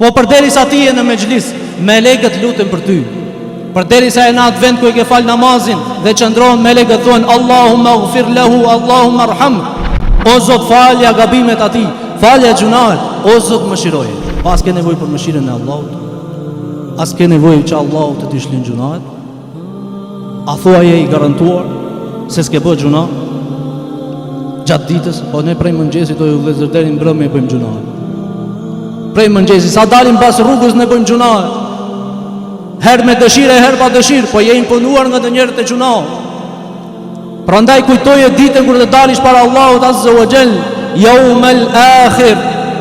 Po përderisa ti je në mexhlis, melekët luten për ty. Përderisa e në atë vend ku e ke fal namazin dhe qëndron, melekët thonë Allahumma ighfir lahu, Allahumma arham. O Zot, falja gabimet atij, falja gjunahet. O Zot, mëshiroje. Pas ke nevojë për mëshirën e Allahut? As ke nevojë që Allahu të t'i shlin gjunahet? A thua je i garantuar se s'ke bë gjuna gjatë ditës? Po ne prej mëngjesit o ju vëllezër deri në mbrëmje e bëjmë gjunahet. Prej mëngjesit sa dalim pas rrugës ne bëjmë gjunahet. Herë me dëshirë e herë pa dëshirë, po je imponuar nga të njerëzit e gjunahet. Prandaj kujtoje ditën kur të dalish para Allahut Azza wa Jall, Yawmal Akhir.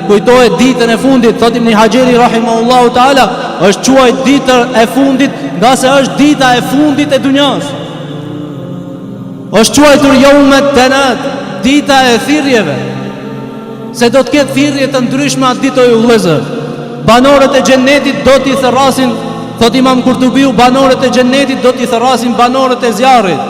Kujtoje ditën e fundit, thot Ibn Hajeri rahimahullahu taala, është quajtur dita e fundit, nga se është dita e fundit e dunjas. Është quajtur Yawmat Tanad, dita e thirrjeve. Se do të ketë thirrje të ndryshme atë ditë o vëllezër. Banorët e xhennetit do t'i thërrasin, thot Imam Kurtubiu, banorët e xhennetit do t'i thërrasin banorët e zjarrit.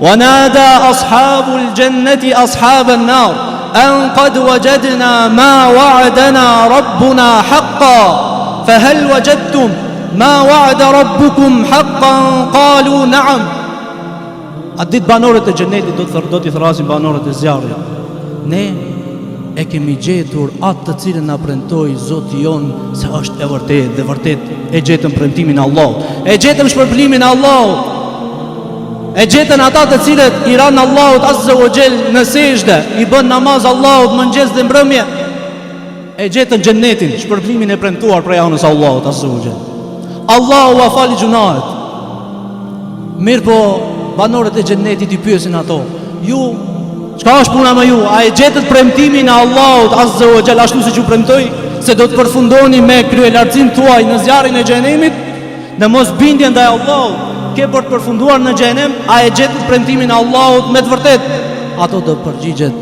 Wa nada ashabul jannati ashaban nar an qad wajadna ma wa'adana rabbuna haqqan fa hal wajadtum ma wa'ada rabbukum haqqan qalu na'am. Atë ditë banorët e xhennetit do t'i thërrasin banorët e zjarrit. Ne e kemi gjetur atë të cilën na premtoi Zoti jon se është e vërtetë dhe vërtet e gjetëm premtimin e Allahut. E gjetëm shpërblimin e Allahut. E gjetën ata të cilët i ranë Allahut Azza wa Jall në sejdë, i bën namaz Allahut mëngjes dhe mbrëmje. E gjetën xhennetin, shpërblimin e premtuar prej anës Allahut Azza wa Jall. Allahu a fali gjunahet. Mirë po, banorët e xhennetit i pyesin ato, ju, çka është puna me ju? A e gjetët premtimin e Allahut Azza wa Jall ashtu siç ju premtoi, se do të përfundoni me kryelartësinë tuaj në zjarrin e xhenemit, në mosbindje ndaj Allahut? Ke për të përfunduar në xhenem? A e gjetët premtimin e Allahut me të vërtetë? Ato do përgjigjet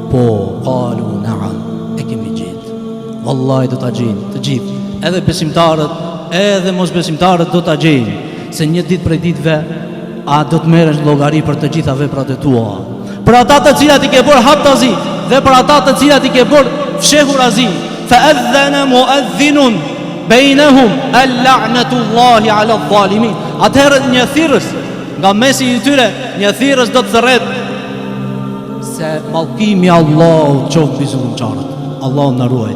po, qalu na'am, e kemi gjetë. Wallahi do ta gjejnë të gjithë, edhe besimtarët, edhe mosbesimtarët do ta gjejnë, se një ditë prej ditëve a do të merresh llogari për të gjitha veprat e tua. Për ata të cilat i ke bërë haptazi dhe për ata të cilat i ke bërë fshehurazi. Fa adhana muadhdhinun bainahum al-la'natullahi 'ala adh-dhalimin. Atëherë një thirrës nga mesi i tyre, një thirrës do të thërret se mallkimi i Allahut qof mbi zullumçarët. Allahu na ruaj.